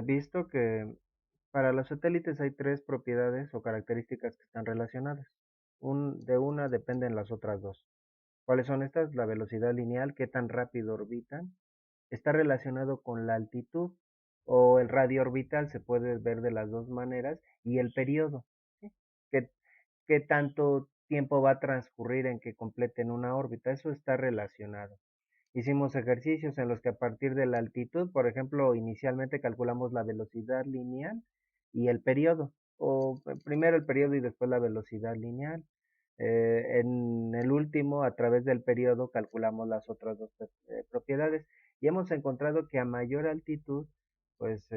visto que para los satélites hay tres propiedades o características que están relacionadas. De una dependen las otras dos. ¿Cuáles son estas? La velocidad lineal, qué tan rápido orbitan, está relacionado con la altitud o el radio orbital, se puede ver de las dos maneras, y el periodo, ¿sí? ¿Qué, qué tanto tiempo va a transcurrir en que completen una órbita? Eso está relacionado. Hicimos ejercicios en los que a partir de la altitud, por ejemplo, inicialmente calculamos la velocidad lineal y el periodo, o primero el periodo y después la velocidad lineal. En el último, a través del periodo, calculamos las otras dos propiedades y hemos encontrado que a mayor altitud, pues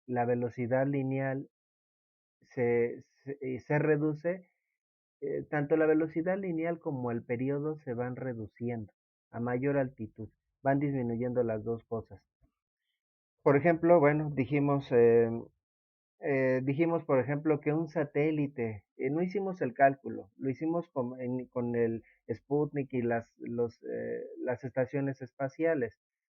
la velocidad lineal se reduce, tanto la velocidad lineal como el periodo se van reduciendo a mayor altitud, van disminuyendo las dos cosas. Por ejemplo, bueno, dijimos, por ejemplo, que un satélite, no hicimos el cálculo, lo hicimos con el Sputnik y las estaciones espaciales.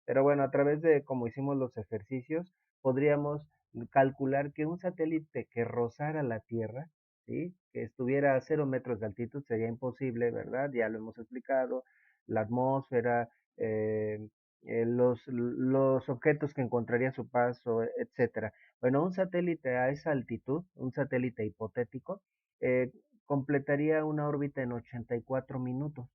Pero bueno, a través de cómo hicimos los ejercicios, podríamos calcular que un satélite que rozara la Tierra, ¿sí? Que estuviera a 0 metros de altitud, sería imposible, ¿verdad? Ya lo hemos explicado, la atmósfera, eh, los objetos que encontraría a su paso, etcétera. Bueno, un satélite a esa altitud, un satélite hipotético, eh, completaría una órbita en 84 minutos.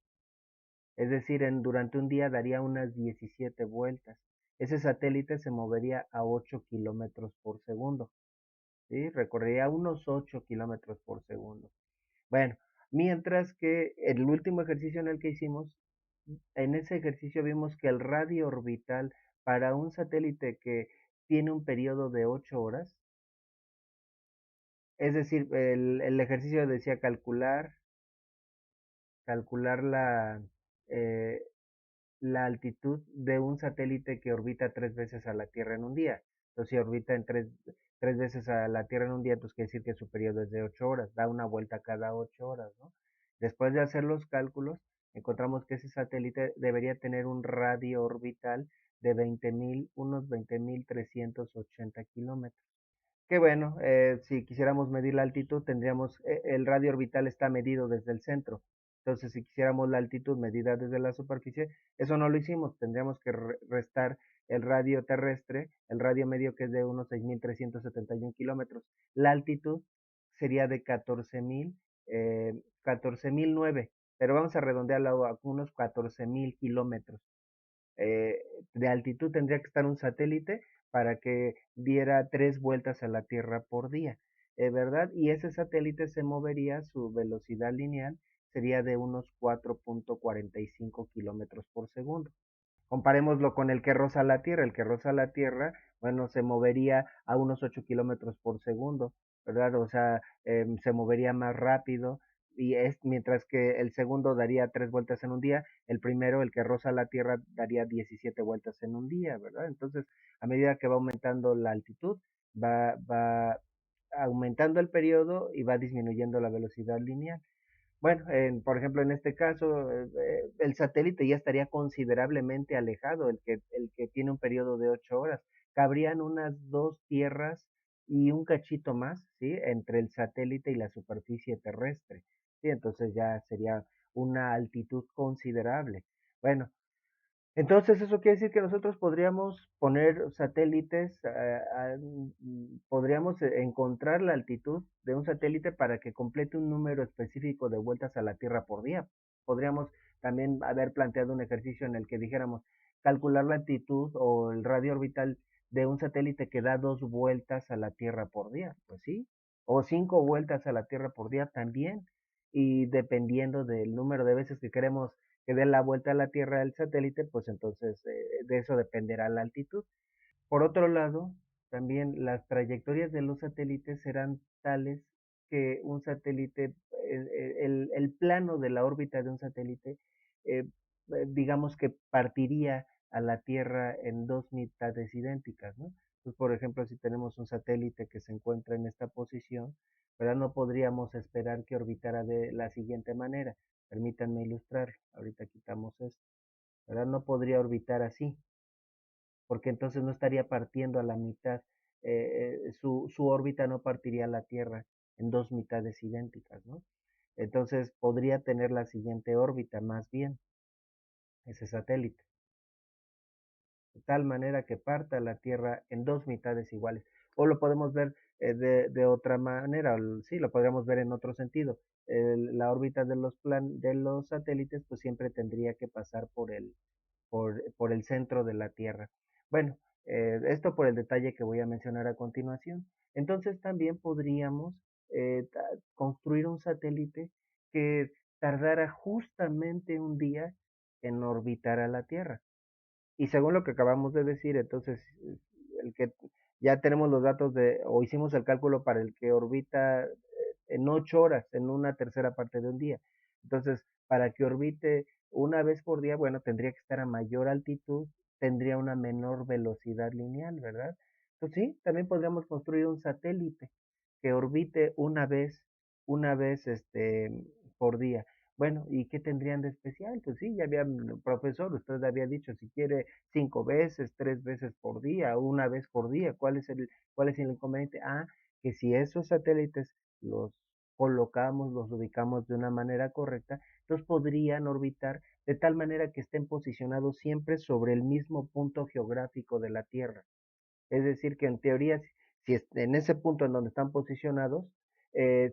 Es decir, durante un día daría unas 17 vueltas. Ese satélite se movería a 8 kilómetros por segundo. ¿Sí? Recorrería unos 8 kilómetros por segundo. Bueno, mientras que el último ejercicio en el que hicimos, en ese ejercicio vimos que el radio orbital para un satélite que tiene un periodo de 8 horas, es decir, el ejercicio decía calcular eh, la altitud de un satélite que orbita 3 veces a la Tierra en un día. Entonces, si orbita tres veces a la Tierra en un día, pues quiere decir que su periodo es de 8 horas, da una vuelta cada 8 horas, ¿no? Después de hacer los cálculos, encontramos que ese satélite debería tener un radio orbital de unos 20.380 kilómetros. Que bueno, si quisiéramos medir la altitud, tendríamos, el radio orbital está medido desde el centro. Entonces, si quisiéramos la altitud medida desde la superficie, eso no lo hicimos. Tendríamos que restar el radio terrestre, el radio medio que es de unos 6.371 kilómetros. La altitud sería de 14.009, pero vamos a redondearlo a unos 14.000 kilómetros eh, de altitud tendría que estar un satélite para que diera 3 vueltas a la Tierra por día, ¿verdad? Y ese satélite se movería, su velocidad lineal sería de unos 4.45 kilómetros por segundo. Comparémoslo con el que roza la Tierra. El que roza la Tierra, bueno, se movería a unos 8 kilómetros por segundo, ¿verdad? O sea, se movería más rápido y es mientras que el segundo daría 3 vueltas en un día, el primero, el que roza la Tierra, daría 17 vueltas en un día, ¿verdad? Entonces, a medida que va aumentando la altitud, va aumentando el periodo y va disminuyendo la velocidad lineal. Bueno, por ejemplo, en este caso, el satélite ya estaría considerablemente alejado, el que tiene un periodo de 8 horas. Cabrían unas dos tierras y un cachito más, ¿sí? Entre el satélite y la superficie terrestre, ¿sí? Entonces ya sería una altitud considerable. Bueno, entonces, eso quiere decir que nosotros podríamos poner satélites, podríamos encontrar la altitud de un satélite para que complete un número específico de vueltas a la Tierra por día. Podríamos también haber planteado un ejercicio en el que dijéramos calcular la altitud o el radio orbital de un satélite que da 2 vueltas a la Tierra por día. Pues sí, o 5 vueltas a la Tierra por día también. Y dependiendo del número de veces que queremos que dé la vuelta a la Tierra del satélite, pues entonces de eso dependerá la altitud. Por otro lado, también las trayectorias de los satélites serán tales que un satélite, el plano de la órbita de un satélite, eh, digamos que partiría a la Tierra en dos mitades idénticas, ¿no? Entonces, por ejemplo, si tenemos un satélite que se encuentra en esta posición, ¿verdad? No podríamos esperar que orbitara de la siguiente manera. Permítanme ilustrar. Ahorita quitamos esto, ¿verdad? No podría orbitar así. porque entonces no estaría partiendo a la mitad, su órbita no partiría la Tierra en dos mitades idénticas, ¿no? Entonces podría tener la siguiente órbita más bien, ese satélite, de tal manera que parta la Tierra en dos mitades iguales. O lo podemos ver de otra manera, sí, lo podríamos ver en otro sentido. La órbita de los satélites pues siempre tendría que pasar por el centro de la Tierra. Bueno, esto por el detalle que voy a mencionar a continuación. Entonces también podríamos construir un satélite que tardara justamente un día en orbitar a la Tierra. Y según lo que acabamos de decir, entonces, el que ya tenemos los datos o hicimos el cálculo para el que orbita en 8 horas, en una tercera parte de un día. Entonces, para que orbite una vez por día, bueno, tendría que estar a mayor altitud, tendría una menor velocidad lineal, ¿verdad? Entonces, sí, también podríamos construir un satélite que orbite una vez, por día. Bueno, ¿y qué tendrían de especial? Pues sí, ya había, profesor, usted había dicho, si quiere 5 veces, 3 veces por día, una vez por día, cuál es el inconveniente? Ah, que si esos satélites los colocamos, los ubicamos de una manera correcta, entonces podrían orbitar de tal manera que estén posicionados siempre sobre el mismo punto geográfico de la Tierra. Es decir, que en teoría, si en ese punto en donde están posicionados,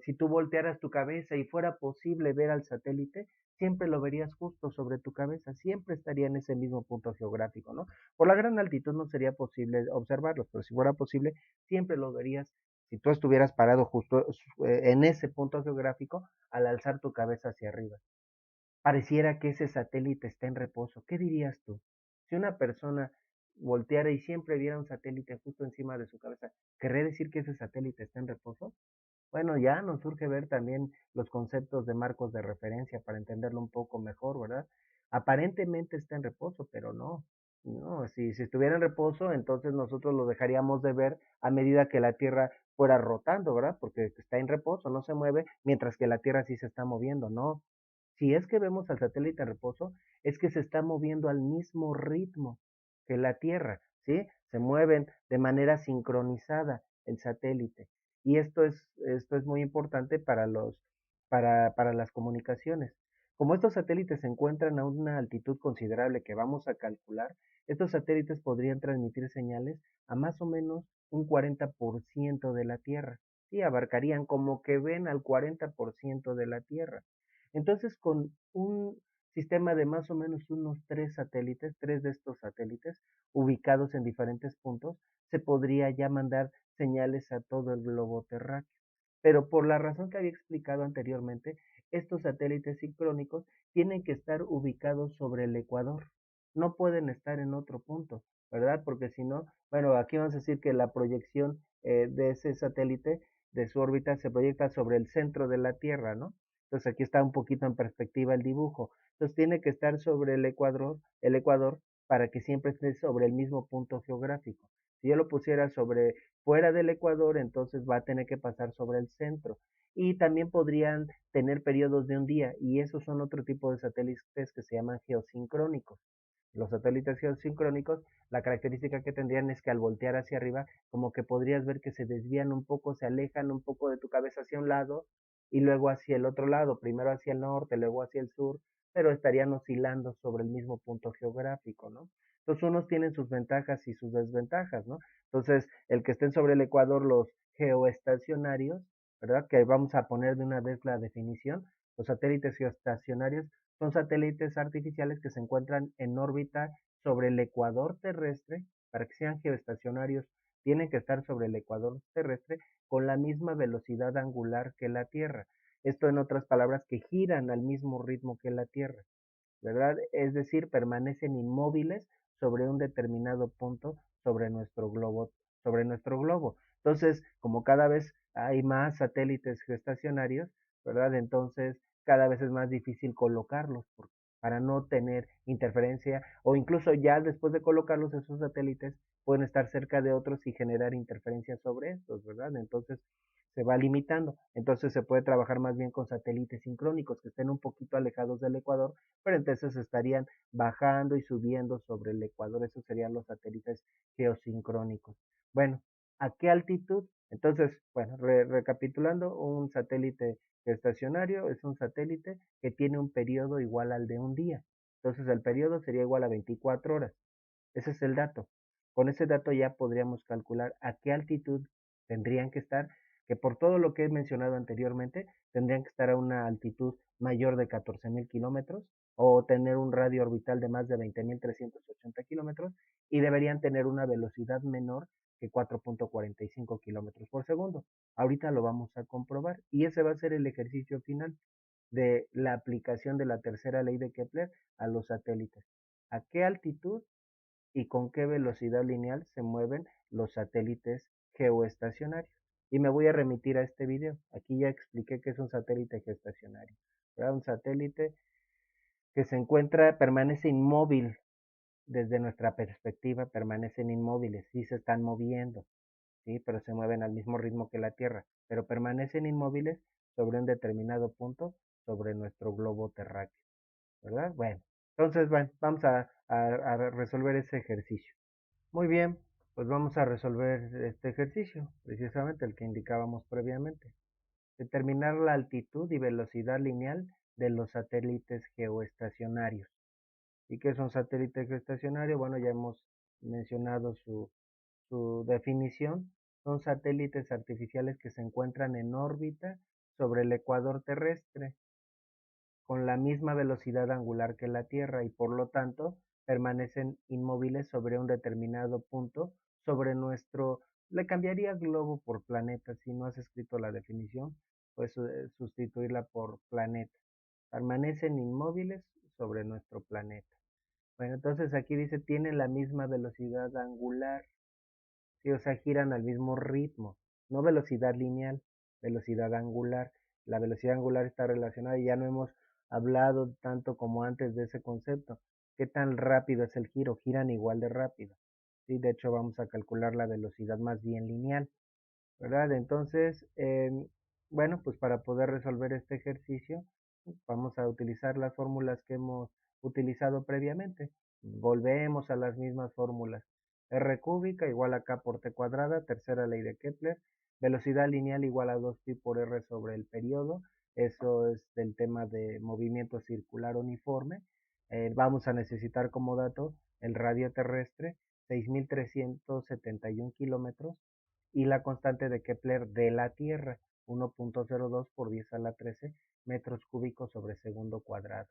si tú voltearas tu cabeza y fuera posible ver al satélite, siempre lo verías justo sobre tu cabeza, siempre estaría en ese mismo punto geográfico, ¿no? Por la gran altitud no sería posible observarlos, pero si fuera posible, siempre lo verías si tú estuvieras parado justo en ese punto geográfico al alzar tu cabeza hacia arriba. Pareciera que ese satélite está en reposo. ¿Qué dirías tú? Si una persona volteara y siempre viera un satélite justo encima de su cabeza, ¿querría decir que ese satélite está en reposo? Bueno, ya nos surge ver también los conceptos de marcos de referencia para entenderlo un poco mejor, ¿verdad? Aparentemente está en reposo, pero no. No, si estuviera en reposo, entonces nosotros lo dejaríamos de ver a medida que la Tierra fuera rotando, ¿verdad? Porque está en reposo, no se mueve, mientras que la Tierra sí se está moviendo, ¿no? Si es que vemos al satélite en reposo, es que se está moviendo al mismo ritmo que la Tierra, ¿sí? Se mueven de manera sincronizada el satélite. Y esto es muy importante para las comunicaciones. Como estos satélites se encuentran a una altitud considerable que vamos a calcular, estos satélites podrían transmitir señales a más o menos un 40% de la Tierra. Sí, abarcarían como que ven al 40% de la Tierra. Entonces, con un sistema de más o menos unos tres de estos satélites, ubicados en diferentes puntos, se podría ya mandar señales a todo el globo terráqueo. Pero por la razón que había explicado anteriormente, estos satélites sincrónicos tienen que estar ubicados sobre el ecuador. No pueden estar en otro punto, ¿verdad? Porque si no, bueno, aquí vamos a decir que la proyección de ese satélite, de su órbita, se proyecta sobre el centro de la Tierra, ¿no? Entonces aquí está un poquito en perspectiva el dibujo. Entonces tiene que estar sobre el ecuador para que siempre esté sobre el mismo punto geográfico. Si yo lo pusiera sobre fuera del ecuador, entonces va a tener que pasar sobre el centro. Y también podrían tener periodos de un día, y esos son otro tipo de satélites que se llaman geosincrónicos. Los satélites geosincrónicos, la característica que tendrían es que al voltear hacia arriba, como que podrías ver que se desvían un poco, se alejan un poco de tu cabeza hacia un lado y luego hacia el otro lado, primero hacia el norte, luego hacia el sur, pero estarían oscilando sobre el mismo punto geográfico, ¿no? Entonces unos tienen sus ventajas y sus desventajas, ¿no? Entonces, el que estén sobre el ecuador, los geoestacionarios, ¿verdad? Que vamos a poner de una vez la definición. Los satélites geoestacionarios son satélites artificiales que se encuentran en órbita sobre el ecuador terrestre. Para que sean geoestacionarios, tienen que estar sobre el ecuador terrestre con la misma velocidad angular que la Tierra. Esto en otras palabras, que giran al mismo ritmo que la Tierra, ¿verdad? Es decir, permanecen inmóviles sobre un determinado punto sobre nuestro globo. Entonces, como cada vez hay más satélites geoestacionarios, ¿verdad? Entonces, cada vez es más difícil colocarlos para no tener interferencia o incluso ya después de colocarlos esos satélites pueden estar cerca de otros y generar interferencias sobre estos, ¿verdad? Entonces, se va limitando. Entonces se puede trabajar más bien con satélites sincrónicos que estén un poquito alejados del ecuador, pero entonces estarían bajando y subiendo sobre el ecuador. Esos serían los satélites geosincrónicos. Bueno, ¿a qué altitud? Entonces, bueno, recapitulando, un satélite geoestacionario es un satélite que tiene un periodo igual al de un día. Entonces el periodo sería igual a 24 horas. Ese es el dato. Con ese dato ya podríamos calcular a qué altitud tendrían que estar, que por todo lo que he mencionado anteriormente, tendrían que estar a una altitud mayor de 14.000 kilómetros o tener un radio orbital de más de 20.380 kilómetros y deberían tener una velocidad menor que 4.45 kilómetros por segundo. Ahorita lo vamos a comprobar y ese va a ser el ejercicio final de la aplicación de la tercera ley de Kepler a los satélites. ¿A qué altitud y con qué velocidad lineal se mueven los satélites geoestacionarios? Y me voy a remitir a este video. Aquí ya expliqué que es un satélite geoestacionario. ¿Verdad? Un satélite que se encuentra, permanece inmóvil desde nuestra perspectiva, permanecen inmóviles, sí se están moviendo, sí, pero se mueven al mismo ritmo que la Tierra, pero permanecen inmóviles sobre un determinado punto sobre nuestro globo terráqueo, ¿verdad? Bueno, entonces, bueno, vamos a resolver ese ejercicio. Muy bien, pues vamos a resolver este ejercicio, precisamente el que indicábamos previamente. Determinar la altitud y velocidad lineal de los satélites geoestacionarios. ¿Y qué es un satélite geoestacionario? Bueno, ya hemos mencionado su definición. Son satélites artificiales que se encuentran en órbita sobre el ecuador terrestre con la misma velocidad angular que la Tierra y por lo tanto permanecen inmóviles sobre un determinado punto sobre nuestro, le cambiaría globo por planeta, si no has escrito la definición, pues sustituirla por planeta. Permanecen inmóviles sobre nuestro planeta. Bueno, entonces aquí dice tienen la misma velocidad angular. Sí, o sea, giran al mismo ritmo, no velocidad lineal, velocidad angular. La velocidad angular está relacionada y ya no hemos hablado tanto como antes de ese concepto. ¿Qué tan rápido es el giro? Giran igual de rápido. Sí, de hecho vamos a calcular la velocidad más bien lineal. ¿Verdad? Entonces, bueno, pues para poder resolver este ejercicio, vamos a utilizar las fórmulas que hemos utilizado previamente. Volvemos a las mismas fórmulas. R cúbica igual a K por T cuadrada, tercera ley de Kepler. Velocidad lineal igual a 2pi por R sobre el periodo. Eso es del tema de movimiento circular uniforme. Vamos a necesitar como dato el radio terrestre, 6.371 kilómetros y la constante de Kepler de la Tierra, 1.02 por 10 a la 13 metros cúbicos sobre segundo cuadrado,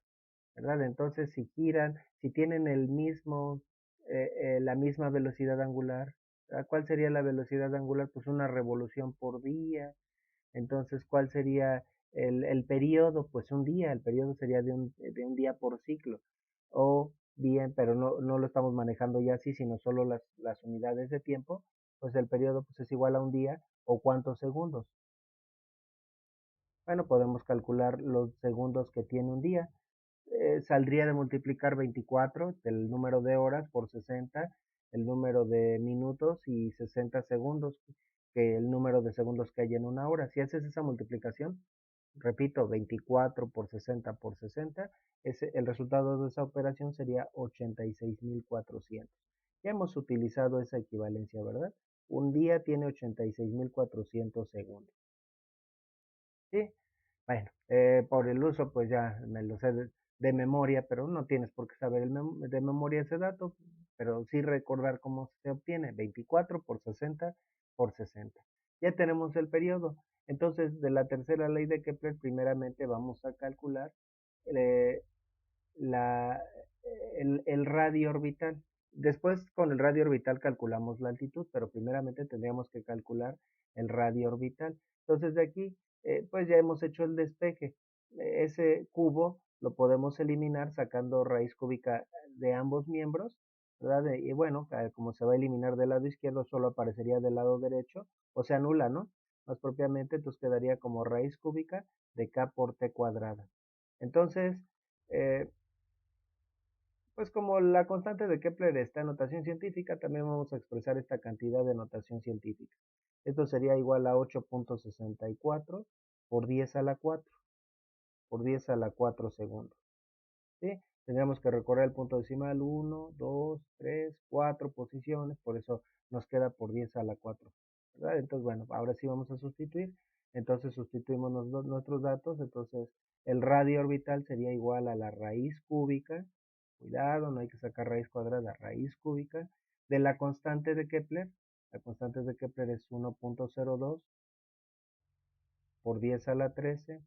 ¿verdad? Entonces, si giran, si tienen la misma velocidad angular, ¿cuál sería la velocidad angular? Pues una revolución por día. Entonces, ¿cuál sería el periodo? Pues un día, el periodo sería de un día por ciclo. O bien, pero no lo estamos manejando ya así, sino solo las unidades de tiempo, pues el periodo pues, es igual a un día o cuántos segundos. Bueno, podemos calcular los segundos que tiene un día. Saldría de multiplicar 24 del número de horas por 60, el número de minutos y 60 segundos, que el número de segundos que hay en una hora. Si haces esa multiplicación, repito, 24 por 60 por 60, el resultado de esa operación sería 86.400. Ya hemos utilizado esa equivalencia, ¿verdad? Un día tiene 86.400 segundos. ¿Sí? Bueno, por el uso, pues ya me lo sé de memoria, pero no tienes por qué saber de memoria ese dato, pero sí recordar cómo se obtiene, 24 por 60 por 60. Ya tenemos el periodo. Entonces, de la tercera ley de Kepler, primeramente vamos a calcular eh, la, el radio orbital. Después, con el radio orbital calculamos la altitud, pero primeramente tendríamos que calcular el radio orbital. Entonces, de aquí, pues ya hemos hecho el despeje. Ese cubo lo podemos eliminar sacando raíz cúbica de ambos miembros, ¿verdad? Y bueno, como se va a eliminar del lado izquierdo, solo aparecería del lado derecho, o se anula, ¿no? Más propiamente, entonces quedaría como raíz cúbica de K por T cuadrada. Entonces, eh, pues como la constante de Kepler está en notación científica, también vamos a expresar esta cantidad de notación científica. Esto sería igual a 8.64 por 10 a la 4, por 10 a la 4 segundos. ¿Sí? Tendríamos que recorrer el punto decimal 1, 2, 3, 4 posiciones, por eso nos queda por 10 a la 4. ¿Verdad? Entonces, bueno, ahora sí vamos a sustituir. Entonces sustituimos nuestros datos. Entonces, el radio orbital sería igual a la raíz cúbica. Cuidado, no hay que sacar raíz cuadrada, raíz cúbica de la constante de Kepler. La constante de Kepler es 1.02 por 10 a la 13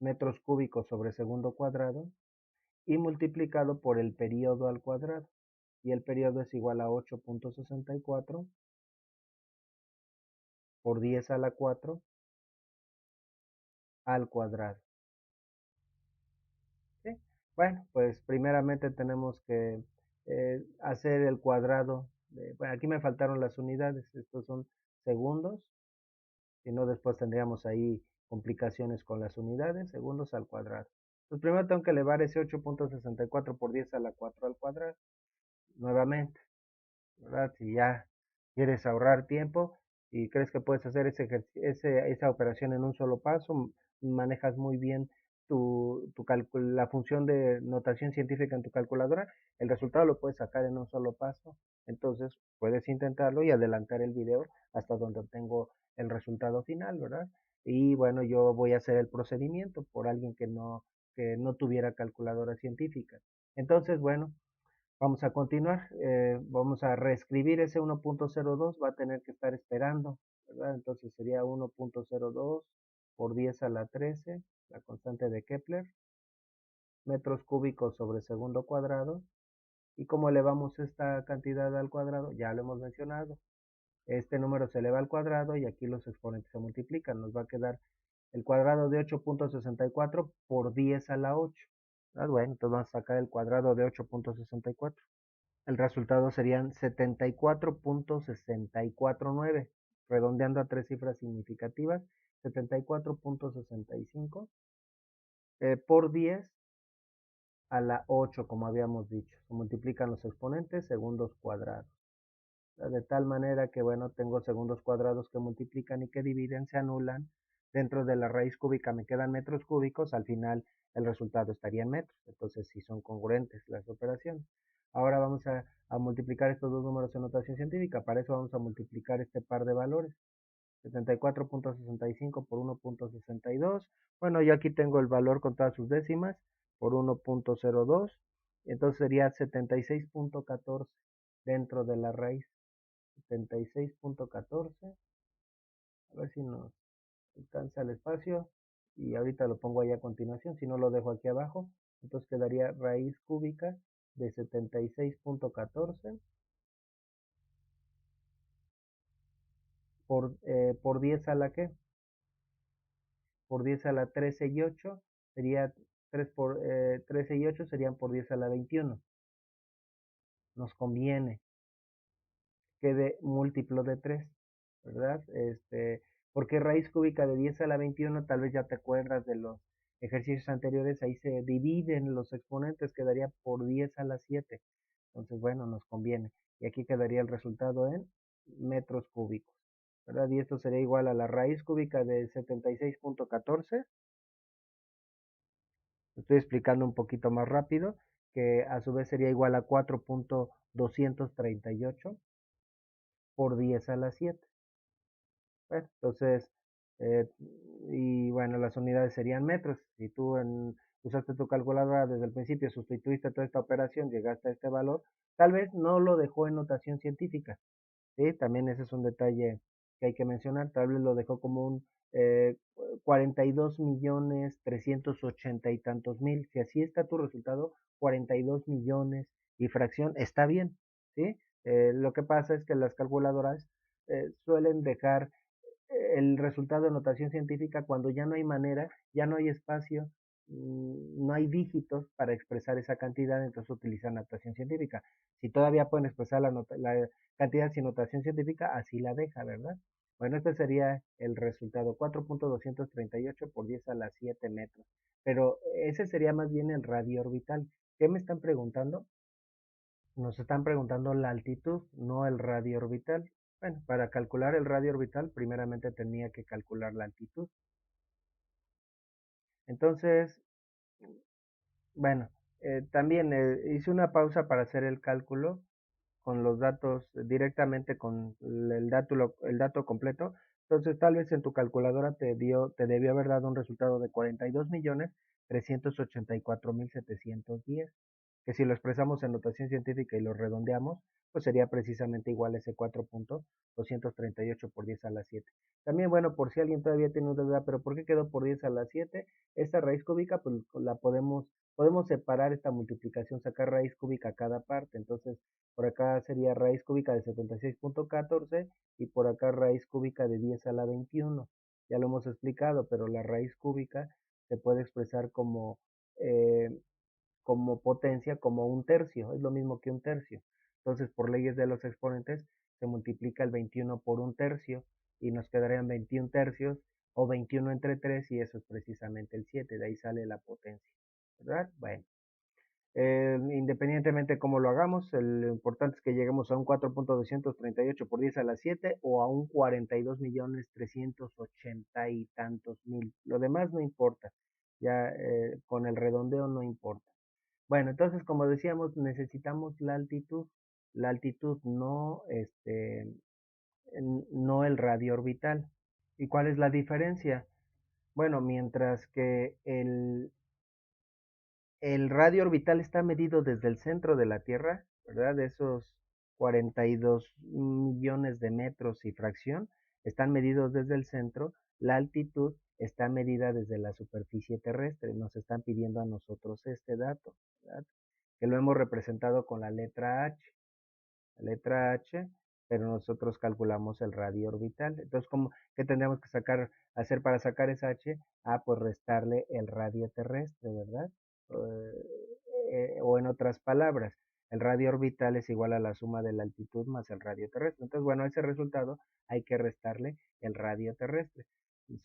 metros cúbicos sobre segundo cuadrado y multiplicado por el periodo al cuadrado. Y el periodo es igual a 8.64 por 10 a la 4 al cuadrado. ¿Sí? Bueno, pues primeramente tenemos que hacer el cuadrado. Bueno, aquí me faltaron las unidades, estos son segundos, si no después tendríamos ahí complicaciones con las unidades, segundos al cuadrado. Entonces primero tengo que elevar ese 8.64 por 10 a la 4 al cuadrado, nuevamente. ¿Verdad? Si ya quieres ahorrar tiempo y crees que puedes hacer esa operación en un solo paso, manejas muy bien la función de notación científica en tu calculadora, el resultado lo puedes sacar en un solo paso. Entonces puedes intentarlo y adelantar el video hasta donde obtengo el resultado final, ¿verdad? Y bueno, yo voy a hacer el procedimiento por alguien que no tuviera calculadora científica. Entonces, bueno, vamos a continuar, vamos a reescribir ese 1.02, va a tener que estar esperando, ¿verdad? Entonces sería 1.02 por 10 a la 13, la constante de Kepler, metros cúbicos sobre segundo cuadrado. ¿Y cómo elevamos esta cantidad al cuadrado? Ya lo hemos mencionado. Este número se eleva al cuadrado y aquí los exponentes se multiplican. Nos va a quedar el cuadrado de 8.64 por 10 a la 8. Bueno, entonces vamos a sacar el cuadrado de 8.64. El resultado serían 74.649, redondeando a tres cifras significativas, 74.65 por 10 a la 8, como habíamos dicho. Se multiplican los exponentes, segundos cuadrados. De tal manera que, bueno, tengo segundos cuadrados que multiplican y que dividen, se anulan. Dentro de la raíz cúbica me quedan metros cúbicos, al final el resultado estaría en metros. Entonces, sí son congruentes las operaciones. Ahora vamos a multiplicar estos dos números en notación científica. Para eso vamos a multiplicar este par de valores. 74.65 por 1.62. Bueno, yo aquí tengo el valor con todas sus décimas por 1.02. Entonces sería 76.14 dentro de la raíz. 76.14. A ver si nos alcanza el espacio. Y ahorita lo pongo ahí a continuación, si no lo dejo aquí abajo. Entonces quedaría raíz cúbica de 76.14 por 10 a la que, por 10 a la 13 y 8, sería 13 y 8 serían por 10 a la 21. Nos conviene quede múltiplo de 3, ¿verdad? Porque raíz cúbica de 10 a la 21, tal vez ya te acuerdas de los ejercicios anteriores, ahí se dividen los exponentes, quedaría por 10 a la 7. Entonces, bueno, nos conviene. Y aquí quedaría el resultado en metros cúbicos, ¿verdad? Y esto sería igual a la raíz cúbica de 76.14. Estoy explicando un poquito más rápido, que a su vez sería igual a 4.238 por 10 a la 7. Bueno, entonces, eh, y bueno, las unidades serían metros. Si tú usaste tu calculadora desde el principio, sustituiste toda esta operación, llegaste a este valor, tal vez no lo dejó en notación científica. ¿Sí? También ese es un detalle que hay que mencionar. Tal vez lo dejó como un 42.380.000 y tantos mil. Si así está tu resultado, 42 millones y fracción, está bien. ¿Sí? Lo que pasa es que las calculadoras suelen dejar el resultado de notación científica cuando ya no hay manera, ya no hay espacio, no hay dígitos para expresar esa cantidad, entonces utilizan notación científica. Si todavía pueden expresar la cantidad sin notación científica, así la deja, ¿verdad? Bueno, este sería el resultado, 4.238 por 10 a la 7 metros. Pero ese sería más bien el radio orbital. ¿Qué me están preguntando? Nos están preguntando la altitud, no el radio orbital. Bueno, para calcular el radio orbital, primeramente tenía que calcular la altitud. Entonces, bueno, también hice una pausa para hacer el cálculo con los datos directamente con el dato completo. Entonces, tal vez en tu calculadora te debió haber dado un resultado de 42.384.710, que si lo expresamos en notación científica y lo redondeamos, pues sería precisamente igual a ese 4.238 por 10 a la 7. También, bueno, por si alguien todavía tiene una duda, pero ¿por qué quedó por 10 a la 7? Esta raíz cúbica, pues la podemos separar esta multiplicación, sacar raíz cúbica a cada parte. Entonces, por acá sería raíz cúbica de 76.14 y por acá raíz cúbica de 10 a la 21. Ya lo hemos explicado, pero la raíz cúbica se puede expresar eh, como potencia, como un tercio, es lo mismo que un tercio. Entonces, por leyes de los exponentes, se multiplica el 21 por un tercio y nos quedarían 21 tercios o 21 entre 3 y eso es precisamente el 7, de ahí sale la potencia, ¿verdad? Bueno. Independientemente de cómo lo hagamos, lo importante es que lleguemos a un 4.238 por 10 a la 7 o a un 42.380 y tantos mil. Lo demás no importa, ya con el redondeo no importa. Bueno, entonces como decíamos, necesitamos la altitud no, no el radio orbital. ¿Y cuál es la diferencia? Bueno, mientras que el radio orbital está medido desde el centro de la Tierra, ¿verdad? De esos 42 millones de metros y fracción, están medidos desde el centro. La altitud está medida desde la superficie terrestre. Nos están pidiendo a nosotros este dato, ¿verdad? Que lo hemos representado con la letra H. La letra H, pero nosotros calculamos el radio orbital. Entonces, ¿qué tendríamos que hacer para sacar esa H? Ah, pues restarle el radio terrestre, ¿verdad? O en otras palabras, el radio orbital es igual a la suma de la altitud más el radio terrestre. Entonces, bueno, a ese resultado hay que restarle el radio terrestre.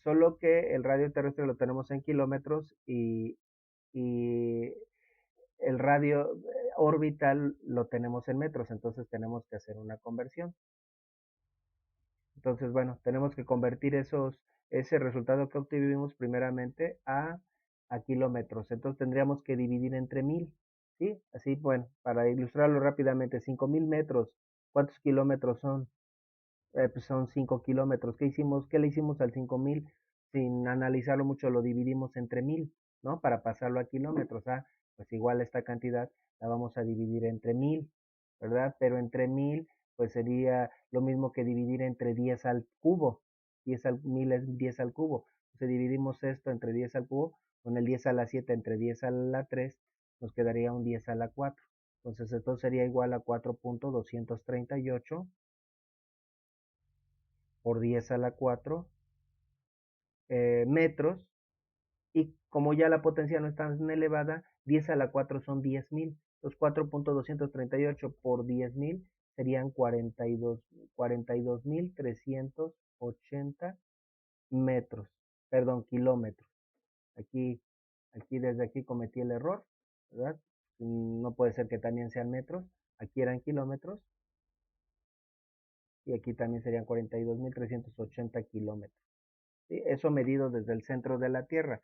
Solo que el radio terrestre lo tenemos en kilómetros y el radio orbital lo tenemos en metros, entonces tenemos que hacer una conversión. Entonces, bueno, tenemos que convertir ese resultado que obtuvimos primeramente a kilómetros. Entonces tendríamos que dividir entre 1000, ¿sí? Así, bueno, para ilustrarlo rápidamente, 5000 metros, ¿cuántos kilómetros son? Pues son 5 kilómetros. ¿Qué hicimos? ¿Qué le hicimos al 5000? Sin analizarlo mucho, lo dividimos entre 1000, ¿no? Para pasarlo a kilómetros. Ah, pues igual esta cantidad la vamos a dividir entre 1000, ¿verdad? Pero entre 1000, pues sería lo mismo que dividir entre 10 al cubo. 1000 es 10 al cubo. Si dividimos esto entre 10 al cubo, con el 10 a la 7 entre 10 a la 3, nos quedaría un 10 a la 4. Entonces esto sería igual a 4.238 por 10 a la 4 metros, y como ya la potencia no es tan elevada, 10 a la 4 son 10.000. Los 4.238 por 10.000 serían 42.380 metros, perdón, kilómetros. Aquí, desde aquí cometí el error, ¿verdad? No puede ser que también sean metros. Aquí eran kilómetros y aquí también serían 42.380 kilómetros. ¿Sí? Eso medido desde el centro de la Tierra.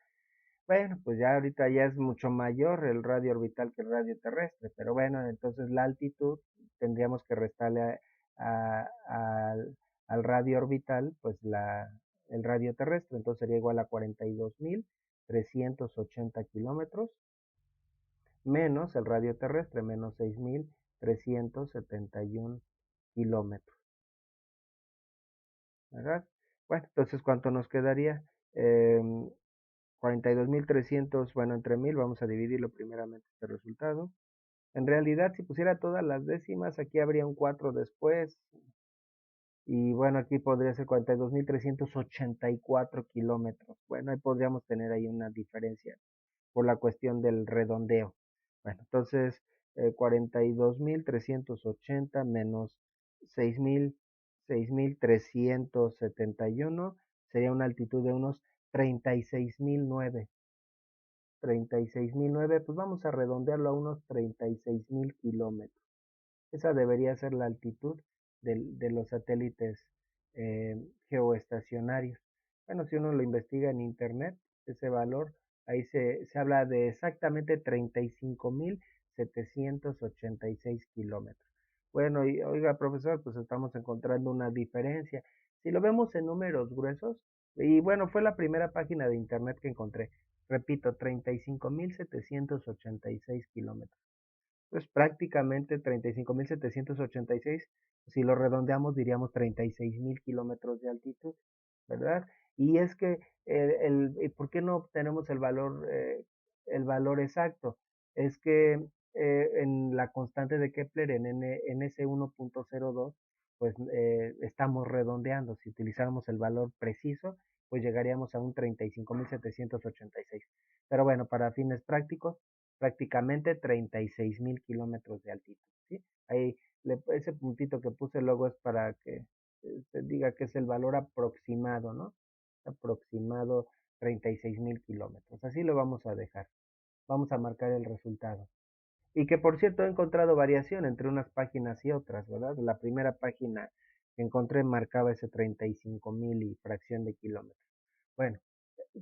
Bueno, pues ya ahorita ya es mucho mayor el radio orbital que el radio terrestre, pero bueno, entonces la altitud tendríamos que restarle al radio orbital, pues el radio terrestre, entonces sería igual a 42.380 kilómetros menos el radio terrestre, menos 6.371 kilómetros, ¿verdad? Bueno, entonces, ¿cuánto nos quedaría? Eh, 42.300, bueno, entre 1000, vamos a dividirlo primeramente este resultado. En realidad, si pusiera todas las décimas, aquí habría un 4 después. Y bueno, aquí podría ser 42.384 kilómetros. Bueno, ahí podríamos tener ahí una diferencia por la cuestión del redondeo. Bueno, entonces 42.380 menos 6.371 sería una altitud de unos 36.009. 36.009, pues vamos a redondearlo a unos 36.000 kilómetros. Esa debería ser la altitud de los satélites geoestacionarios. Bueno, si uno lo investiga en internet, ese valor, ahí se habla de exactamente 35.786 kilómetros. Bueno, y oiga, profesor, pues estamos encontrando una diferencia. Si lo vemos en números gruesos, y bueno, fue la primera página de internet que encontré. Repito, 35.786 kilómetros. Pues prácticamente 35.786, si lo redondeamos diríamos 36.000 kilómetros de altitud, ¿verdad? Y es que, ¿por qué no obtenemos el valor exacto? Es que en la constante de Kepler, en ese 1.02, pues estamos redondeando. Si utilizáramos el valor preciso, pues llegaríamos a un 35.786. Pero bueno, para fines prácticos, prácticamente 36.000 kilómetros de altitud, ¿sí? Ahí, ese puntito que puse luego es para que se diga que es el valor aproximado, ¿no? Aproximado 36.000 kilómetros. Así lo vamos a dejar. Vamos a marcar el resultado. Y que por cierto he encontrado variación entre unas páginas y otras, ¿verdad? La primera página que encontré marcaba ese 35.000 y fracción de kilómetros. Bueno,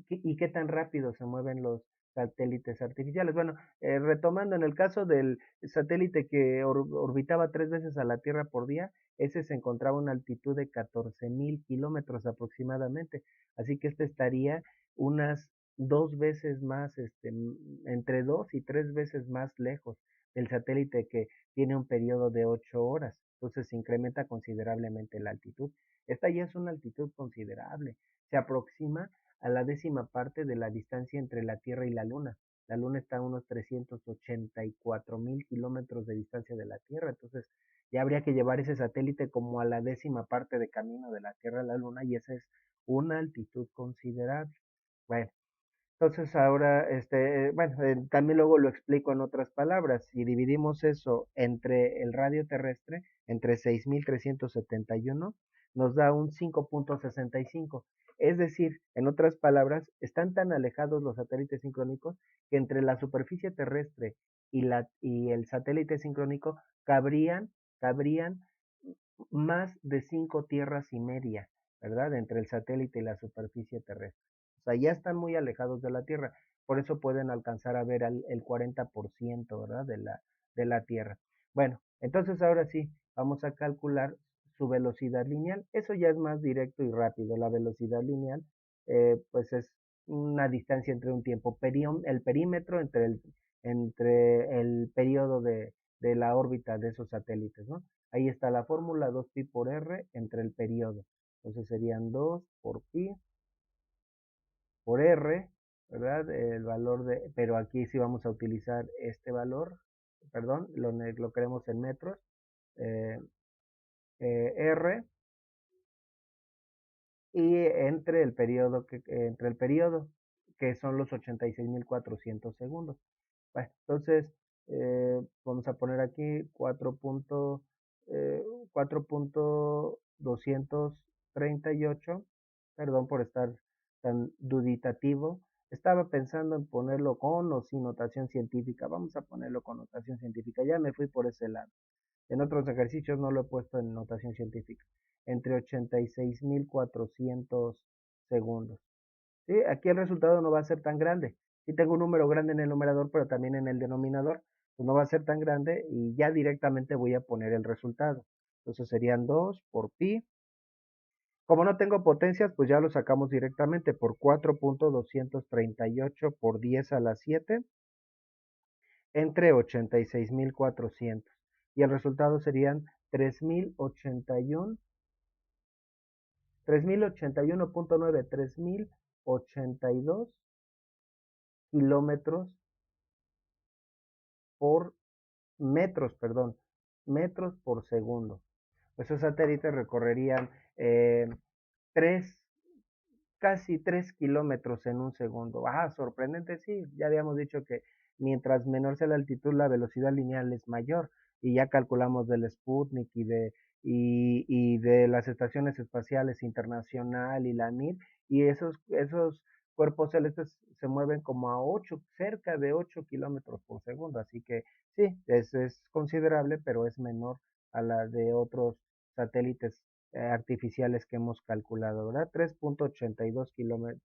¿y qué tan rápido se mueven los satélites artificiales? Bueno, retomando en el caso del satélite que orbitaba 3 veces a la Tierra por día, ese se encontraba a una altitud de 14.000 kilómetros aproximadamente. Así que este estaría unas 2 veces más, entre 2 y 3 veces más lejos del satélite que tiene un periodo de 8 horas. Entonces se incrementa considerablemente la altitud. Esta ya es una altitud considerable. Se aproxima a la décima parte de la distancia entre la Tierra y la Luna. La Luna está a unos 384.000 kilómetros de distancia de la Tierra, entonces ya habría que llevar ese satélite como a la décima parte de camino de la Tierra a la Luna y esa es una altitud considerable. Bueno, entonces ahora, bueno, también luego lo explico en otras palabras. Si dividimos eso entre el radio terrestre, entre 6.371, nos da un 5.65. Es decir, en otras palabras, están tan alejados los satélites sincrónicos que entre la superficie terrestre y el satélite sincrónico cabrían más de 5 tierras y media, ¿verdad? Entre el satélite y la superficie terrestre. O sea, ya están muy alejados de la Tierra, por eso pueden alcanzar a ver el 40%, ¿verdad? De la Tierra. Bueno, entonces ahora sí, vamos a calcular su velocidad lineal. Eso ya es más directo y rápido. La velocidad lineal, pues es una distancia entre un tiempo, el perímetro entre el periodo de la órbita de esos satélites, ¿no? Ahí está la fórmula 2pi por r entre el periodo. Entonces serían 2 por pi por r, ¿verdad? El valor pero aquí sí vamos a utilizar este valor, perdón, lo queremos en metros, eh, r, y entre el periodo, que son los 86.400 segundos. Bueno, entonces, vamos a poner aquí 4.238, perdón por estar tan duditativo. Estaba pensando en ponerlo con o sin notación científica. Vamos a ponerlo con notación científica. Ya me fui por ese lado. En otros ejercicios no lo he puesto en notación científica. Entre 86.400 segundos. ¿Sí? Aquí el resultado no va a ser tan grande. Sí tengo un número grande en el numerador, pero también en el denominador, pues no va a ser tan grande y ya directamente voy a poner el resultado. Entonces serían 2 por pi. Como no tengo potencias, pues ya lo sacamos directamente por 4.238 por 10 a la 7 entre 86.400. Y el resultado serían 3.081.9, 3.082 kilómetros por metros, perdón, metros por segundo. Esos satélites recorrerían eh, 3, casi 3 kilómetros en un segundo. Ah, sorprendente, sí, ya habíamos dicho que mientras menor sea la altitud, la velocidad lineal es mayor. Y ya calculamos del Sputnik y de las estaciones espaciales internacional y la Mir, y esos cuerpos celestes se mueven como a 8, cerca de 8 kilómetros por segundo, así que sí, es considerable, pero es menor a la de otros satélites artificiales que hemos calculado, ¿verdad? 3.82 kilómetros,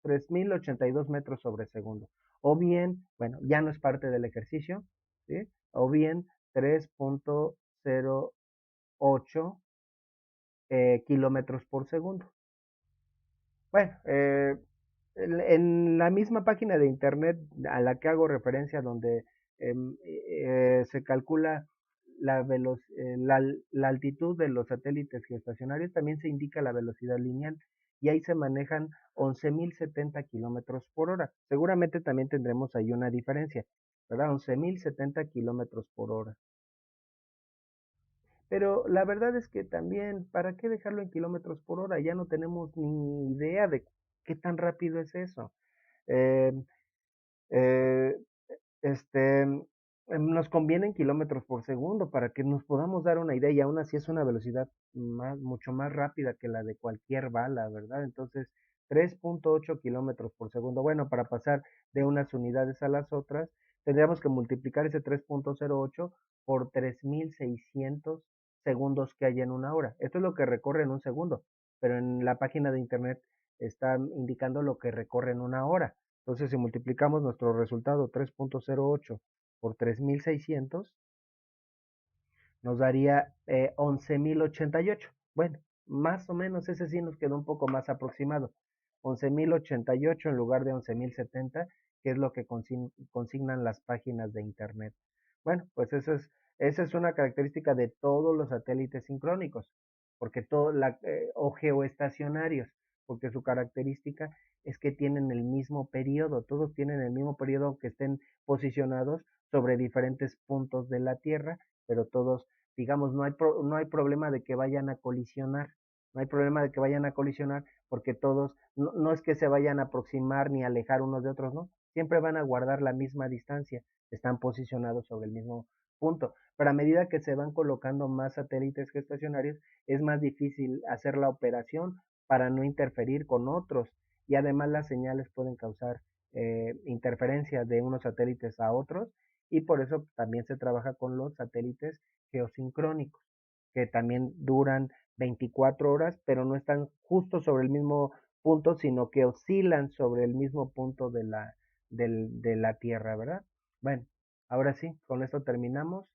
3082 metros sobre segundo. O bien, bueno, ya no es parte del ejercicio, ¿sí? O bien 3.08 kilómetros por segundo. Bueno, en la misma página de internet a la que hago referencia, donde se calcula la altitud de los satélites geoestacionarios, también se indica la velocidad lineal y ahí se manejan 11.070 kilómetros por hora. Seguramente también tendremos ahí una diferencia, ¿verdad? 11.070 kilómetros por hora. Pero la verdad es que también, ¿para qué dejarlo en kilómetros por hora? Ya no tenemos ni idea de qué tan rápido es eso. Eh, eh, este, nos conviene en kilómetros por segundo para que nos podamos dar una idea y aún así es una velocidad mucho más rápida que la de cualquier bala, ¿verdad? Entonces, 3.8 kilómetros por segundo. Bueno, para pasar de unas unidades a las otras, tendríamos que multiplicar ese 3.08 por 3.600 segundos que hay en una hora. Esto es lo que recorre en un segundo, pero en la página de internet está indicando lo que recorre en una hora. Entonces, si multiplicamos nuestro resultado 3.08 por 3.600, nos daría 11.088. Bueno, más o menos ese sí nos quedó un poco más aproximado. 11.088 en lugar de 11.070, que es lo que consignan las páginas de internet. Bueno, pues esa es una característica de todos los satélites sincrónicos, porque o geoestacionarios, porque su característica es que tienen el mismo periodo, todos tienen el mismo periodo aunque estén posicionados sobre diferentes puntos de la Tierra, pero todos, digamos, no hay problema de que vayan a colisionar, no hay problema de que vayan a colisionar porque todos, no es que se vayan a aproximar ni alejar unos de otros, no, siempre van a guardar la misma distancia, están posicionados sobre el mismo punto, pero a medida que se van colocando más satélites geoestacionarios, es más difícil hacer la operación para no interferir con otros y además las señales pueden causar interferencia de unos satélites a otros y por eso también se trabaja con los satélites geosincrónicos, que también duran 24 horas, pero no están justo sobre el mismo punto, sino que oscilan sobre el mismo punto de la Tierra, ¿verdad? Bueno, ahora sí, con esto terminamos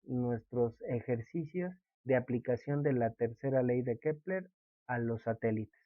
nuestros ejercicios de aplicación de la tercera ley de Kepler a los satélites.